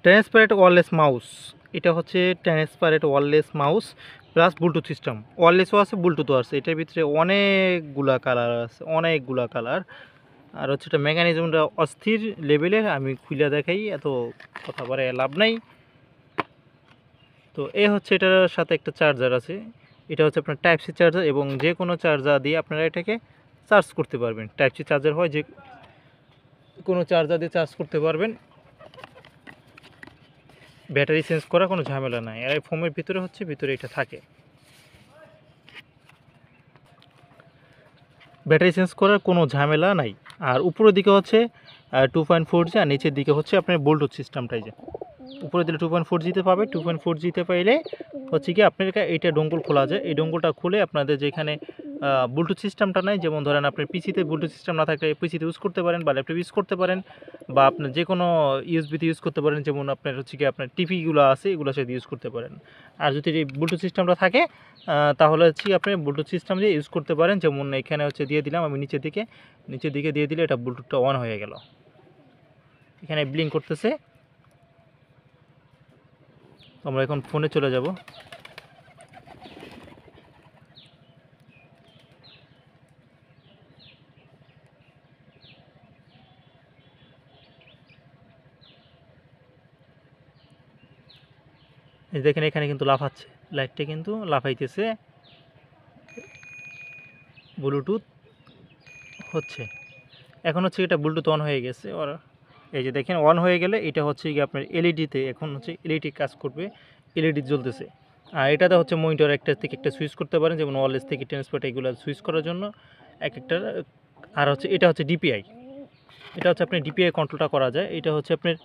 Transparent wireless mouse. এটা হচ্ছে transparent wireless mouse plus bluetooth system. ওয়্যারলেসও আছে, ব্লুটুথও আছে। এটার ভিতরে অনেকগুলা কালার আছে, অনেকগুলা কালার। আর হচ্ছে এটা মেকানিজমটা অস্থির লেভেলের। আমি খুলে দেখাই, এত কথা বলে লাভ নাই। তো এ হচ্ছে এটার সাথে একটা চার্জার আছে। এটা হচ্ছে আপনার টাইপ সি চার্জার, এবং যে কোনো চার্জার দিয়ে আপনারা এটাকে চার্জ করতে পারবেন। টাইপ সি চার্জার হয়, যে কোনো চার্জার দিয়ে চার্জ করতে পারবেন। ব্যাটারি চেঞ্জ করা কোনো ঝামেলা নাই। আর এই ফোমের ভিতরে হচ্ছে ভিতরে এটা থাকে, ব্যাটারি চেঞ্জ করার কোনো ঝামেলা নাই। আর উপরের দিকে হচ্ছে 2.4G, আর নিচের দিকে হচ্ছে আপনার ব্লুটুথ সিস্টেমটাই। যে উপরে দিলে 2.4Gতে পাবে। 2.4Gতে পাইলে হচ্ছে কি আপনার এইটা ডোঙ্গল খোলা যায়। এই ডোঙ্গলটা খুলে আপনাদের যেখানে ব্লুটুথ সিস্টেমটা নাই, যেমন ধরেন আপনার পিসিতে ব্লুটুথ সিস্টেম না থাকলে পিসিতে ইউজ করতে পারেন, বা ল্যাপটপ ইউজ করতে পারেন, বা আপনার যে কোনো ইউএসবিতে ইউজ করতে পারেন। যেমন আপনার হচ্ছে কি আপনার টিভিগুলো আছে, এগুলোর সাথে ইউজ করতে পারেন। আর যদি এই ব্লুটুথ সিস্টেমটা থাকে তাহলে হচ্ছে আপনি ব্লুটুথ সিস্টেম দিয়ে ইউজ করতে পারেন। যেমন এখানে হচ্ছে দিয়ে দিলাম আমি নিচের দিকে দিয়ে দিলে এটা ব্লুটুথটা অন হয়ে গেল। এখানে ব্লিঙ্ক করতেছে। আমরা এখন ফোনে চলে যাব। এই দেখেন এখানে কিন্তু লাফাচ্ছে, লাইটটা কিন্তু লাফাইতেছে, ব্লুটুথ হচ্ছে। এখন হচ্ছে এটা ব্লুটুথ অন হয়ে গেছে। আর এই যে দেখেন অন হয়ে গেলে এটা হচ্ছে কি আপনার এলইডিতে এখন হচ্ছে এলইডি কাজ করবে, এলইডি জ্বলতেছে। আর এটাতে হচ্ছে মনিটর একটা থেকে একটা সুইচ করতে পারেন, যেমন ওয়্যারলেস থেকে ট্রান্সপোর্ট এগুলো সুইচ করার জন্য এক একটা। আর হচ্ছে এটা হচ্ছে ডিপিআই, এটা হচ্ছে আপনার ডিপিআই কন্ট্রোলটা করা যায়। এটা হচ্ছে আপনার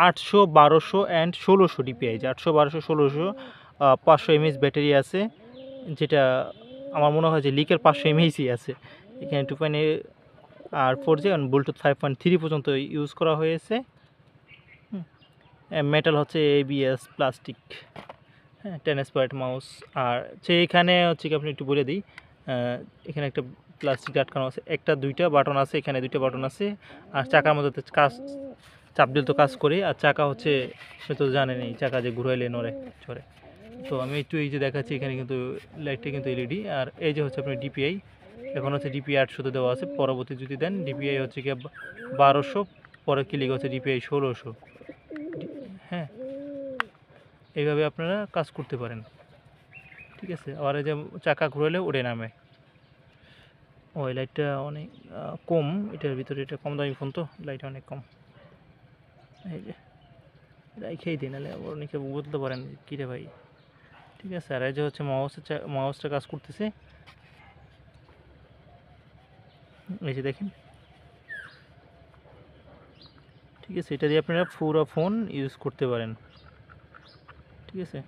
800, 1200 অ্যান্ড 1600 ডিপিআই, যে 800, 1200, 1600। 500 এমএএইচ ব্যাটারি আছে, যেটা আমার মনে হয় যে লিকের 500 এমএএইচই আছে। এখানে 2.8 আর 4G এবং ব্লুটুথ 5.3 পর্যন্ত ইউজ করা হয়েছে। মেটাল হচ্ছে এবিএস প্লাস্টিক। হ্যাঁ, ট্রান্সপারেন্ট মাউস। আর এখানে হচ্ছে কি আপনি একটু বলে দিই, এখানে একটা প্লাস্টিক আটকানো আছে, একটা 2টা বাটন আছে, এখানে 2টা বাটন আছে। আর চাকার মধ্যে কাজ চাপ দিলে তো কাজ করে। আর চাকা হচ্ছে আপনি তো জানেনই, চাকা যে ঘুরাইলে নড়ে চড়ে। তো আমি একটু এই যে দেখাচ্ছি, এখানে কিন্তু লাইটটা কিন্তু এলইডি। আর এই যে হচ্ছে আপনার ডিপিআই, এখন হচ্ছে ডিপিআই 800 দেওয়া আছে। পরবর্তী যদি দেন ডিপিআই হচ্ছে কি 1200, পরে ক্লিক হচ্ছে ডিপিআই 1600। হ্যাঁ, এইভাবে আপনারা কাজ করতে পারেন, ঠিক আছে। আর এই যে চাকা ঘুরালে উড়ে নামে। ওই লাইটটা অনেক কম, এটার ভিতরে এটা কম দামি ফোন তো লাইটটা অনেক কম। এই যে রাইখেই দিন, নাহলে অনেকে বলতে পারেন কিরে ভাই, ঠিক আছে। আর এই যে হচ্ছে মাউসটা কাজ করতেছে, এই যে দেখেন, ঠিক আছে। এটা দিয়ে আপনারা পুরো ফোন ইউজ করতে পারেন, ঠিক আছে।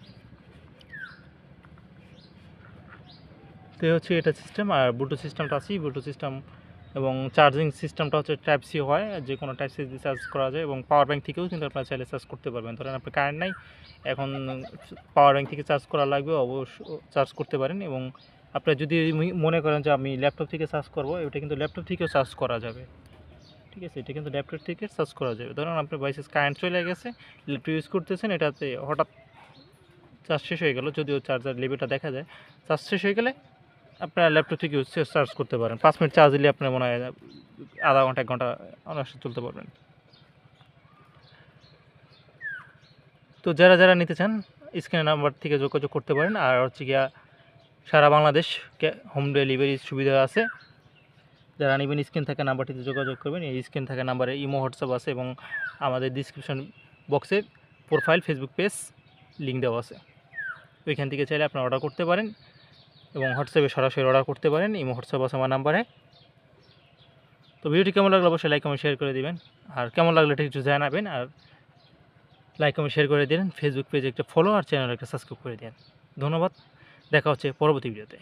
তো হচ্ছে এটা সিস্টেম। আর ব্লুটুথ সিস্টেমটা আছেই, ব্লুটুথ সিস্টেম এবং চার্জিং সিস্টেমটা হচ্ছে টাইপ সি হয়, যে কোনো টাইপ সি দিয়ে চার্জ করা যায়। এবং পাওয়ার ব্যাঙ্ক থেকেও কিন্তু আপনারা চাইলে চার্জ করতে পারবেন। ধরেন আপনার কারেন্ট নাই, এখন পাওয়ার ব্যাঙ্ক থেকে চার্জ করা লাগবে, অবশ্য চার্জ করতে পারেন। এবং আপনারা যদি মনে করেন যে আমি ল্যাপটপ থেকে চার্জ করবো, এটা কিন্তু ল্যাপটপ থেকেও চার্জ করা যাবে, ঠিক আছে। এটা কিন্তু ল্যাপটপ থেকে চার্জ করা যাবে। ধরুন আপনার বাইসেস কারেন্ট চলে গেছে, ল্যাপটপ ইউজ করতেছেন, এটাতে হঠাৎ চার্জ শেষ হয়ে গেল, যদিও চার্জার লেভেলটা দেখা যায়, চার্জ শেষ হয়ে গেলে আপনার ল্যাপটপ থেকে চার্জ করতে পারেন। 5 মিনিট চার্জ দিলে আপনার মনে হয় আধা ঘন্টা 1 ঘন্টা অনায়াসে চলতে পারবেন। তো যারা নিতে চান স্ক্রিনের নাম্বার থেকে যোগাযোগ করতে পারেন। আর হচ্ছে গিয়া সারা বাংলাদেশ হোম ডেলিভারি সুবিধা আছে। যারা নেবেন স্ক্রিন থাকা নাম্বারটিতে যোগাযোগ করবেন। এই স্ক্রিন থাকা নাম্বারে ইমো, হোয়াটসঅ্যাপ আছে, এবং আমাদের ডিসক্রিপশন বক্সে প্রোফাইল, ফেসবুক পেজ লিঙ্ক দেওয়া আছে। ওইখান থেকে চাইলে আপনারা অর্ডার করতে পারেন, এবং হোয়াটসঅ্যাপে সরাসরি অর্ডার করতে পারেন। ইমো, হোয়াটসঅ্যাপ আছে আমার নাম্বারে। তো ভিডিওটি কেমন লাগলো অবশ্যই লাইক কমেন্ট শেয়ার করে দিবেন। আর কেমন লাগলো এটা একটু জানাবেন। আর লাইক কমেন্ট শেয়ার করে দিন, ফেসবুক পেজে একটা ফলো, আর চ্যানেলে একটা সাবস্ক্রাইব করে দিন। ধন্যবাদ, দেখা হচ্ছে পরবর্তী ভিডিওতে।